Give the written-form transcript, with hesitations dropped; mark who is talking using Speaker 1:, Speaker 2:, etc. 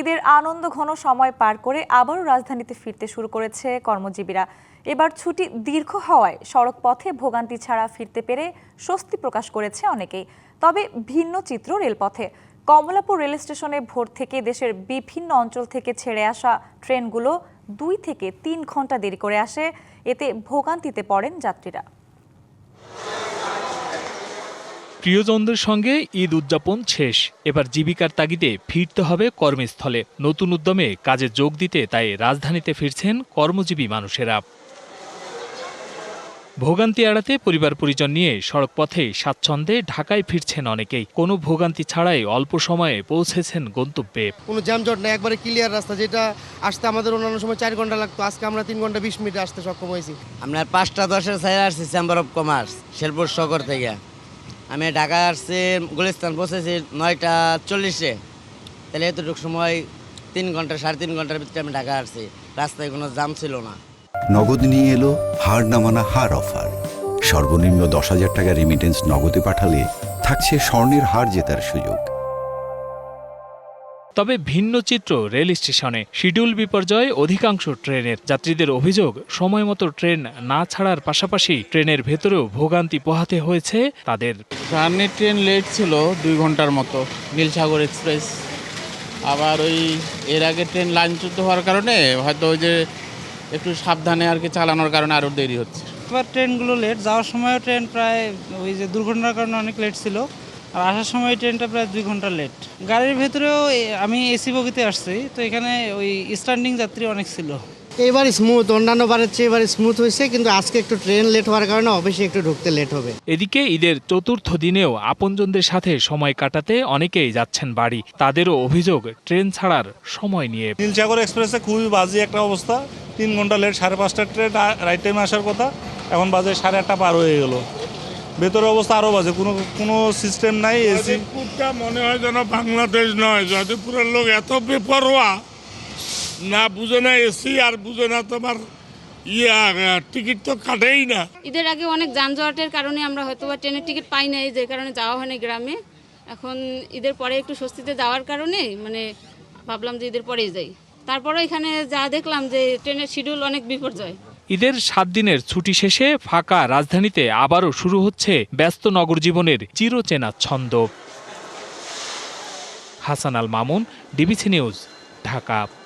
Speaker 1: ঈদের আনন্দ ঘন সময় পার করে আবারও রাজধানীতে ফিরতে শুরু করেছে কর্মজীবীরা। এবার ছুটি দীর্ঘ হওয়ায় সড়ক পথে ভোগান্তি ছাড়া ফিরতে পেরে স্বস্তি প্রকাশ করেছে অনেকেই। তবে ভিন্ন চিত্র রেলপথে। কমলাপুর রেল স্টেশনে ভোর থেকে দেশের বিভিন্ন অঞ্চল থেকে ছেড়ে আসা ট্রেনগুলো 2 থেকে 3 ঘন্টা দেরি করে আসে। এতে ভোগান্তিতে পড়েন যাত্রীরা।
Speaker 2: প্রিয়জনদের সঙ্গে ঈদ উদযাপন শেষ, এবার জীবিকার তাগিদে ফিরতে হবে কর্মস্থলে। নতুন উদ্যমে কাজে যোগ দিতে তাই রাজধানীতে ফিরছেন কর্মজীবী মানুষেরা। ভোগান্তি এড়াতে পরিবার পরিজন নিয়ে সড়ক পথে স্বাচ্ছন্দ্যে ঢাকায় ফিরছেন অনেকেই। কোনো ভোগান্তি ছাড়াই অল্প সময়ে পৌঁছেছেন গন্তব্যে।
Speaker 3: কোনো জ্যামজট নেই, একবারে ক্লিয়ার রাস্তা। যেটা আসতে আমাদের অন্যান্য সময় 4 ঘন্টা লাগতো, আজকে আমরা 3 ঘন্টা 20 মিনিটে আসতে সক্ষম হয়েছি।
Speaker 4: আমরা 5টা 10-এর সাইড আসছি চেম্বার অফ কমার্স শেরপুর শহর থেকে। আমি ঢাকা আসছি গুলিস্তান পৌঁছেছি 9টা 40-এ। তাহলে এতটুকু সময় 3 ঘন্টা 3.5 ঘন্টার ভিতরে আমি ঢাকা আসছি। রাস্তায় কোনো জ্যাম ছিল না।
Speaker 5: নগদ নিয়ে এলো হার না মানা হার অফার। সর্বনিম্ন 10,000 টাকা রেমিটেন্স নগদে পাঠালে থাকছে স্বর্ণের হার জেতার সুযোগ।
Speaker 2: তবে ভিন্ন চিত্র রেল স্টেশনে। শিডিউল বিপর্যয় অধিকাংশ ট্রেনের। যাত্রীদের অভিযোগ, সময় মতো ট্রেন না ছাড়ার পাশাপাশি ট্রেনের ভেতরেও ভোগান্তি পোহাতে হয়েছে তাদের।
Speaker 6: রানের ট্রেন লেট ছিল 2 ঘন্টার মতো, নীলসাগর এক্সপ্রেস। আবার এর আগে ট্রেন লাইনচ্যুত হওয়ার কারণে হয়তো যে একটু সাবধানে আর কি চালানোর কারণে আরও দেরি হচ্ছে।
Speaker 7: এবার ট্রেনগুলো লেট, যাওয়ার সময়ও ট্রেন প্রায় যে দুর্ঘটনার কারণে অনেক লেট ছিল, আর আসার সময় ট্রেনটা প্রায় 2 ঘন্টা লেট। গাড়ির ভেতরেও আমি এসি বগিতে আসছি, তো এখানে স্ট্যান্ডিং যাত্রী অনেক ছিল।
Speaker 3: এবার স্মুথ, অন্যান্য বারের চেয়ে এবার স্মুথ হয়েছে, কিন্তু আজকে একটু ট্রেন লেট হওয়ার কারণে অবশ্যই একটু ঢুকতে লেট হবে।
Speaker 2: এদিকে ঈদের চতুর্থ দিনেও আপনজনদের সাথে সময় কাটাতে অনেকেই যাচ্ছেন বাড়ি। তাদেরও অভিযোগ ট্রেন ছাড়ার সময় নিয়ে।
Speaker 8: নীলসাগর এক্সপ্রেসে খুবই বাজে একটা অবস্থা। 3 ঘন্টা লেট, 5:30টার ট্রেন রাইট টাইমে আসার কথা, এখন বাজে 8:30 পার হয়ে গেল। ভেতরের অবস্থা আরও বাজে, কোনো সিস্টেম নাই। এসি
Speaker 9: মনে হয় যেন বাংলাদেশ নয়। যাদবপুরের লোক এত বেপরোয়া, না বুঝে না এসি আর বুঝে না তোমার টিকিট তো কাটেই না।
Speaker 10: ঈদের আগে অনেক যানজটের কারণে আমরা হয়তো বা ট্রেনের টিকিট পাই নাই, যে কারণে যাওয়া হয়নি গ্রামে। এখন ঈদের পরে একটু স্বস্তিতে যাওয়ার কারণে ভাবলাম যে ঈদের পরেই যাই। তারপরে এখানে যা দেখলাম যে ট্রেনের শিডিউল অনেক বিপর্যয়।
Speaker 2: ঈদের 7 দিনের ছুটি শেষে ফাঁকা রাজধানীতে আবারও শুরু হচ্ছে ব্যস্ত নগর জীবনের চিরচেনা ছন্দ। Hasan Al Mamun, DBC news, Dhaka.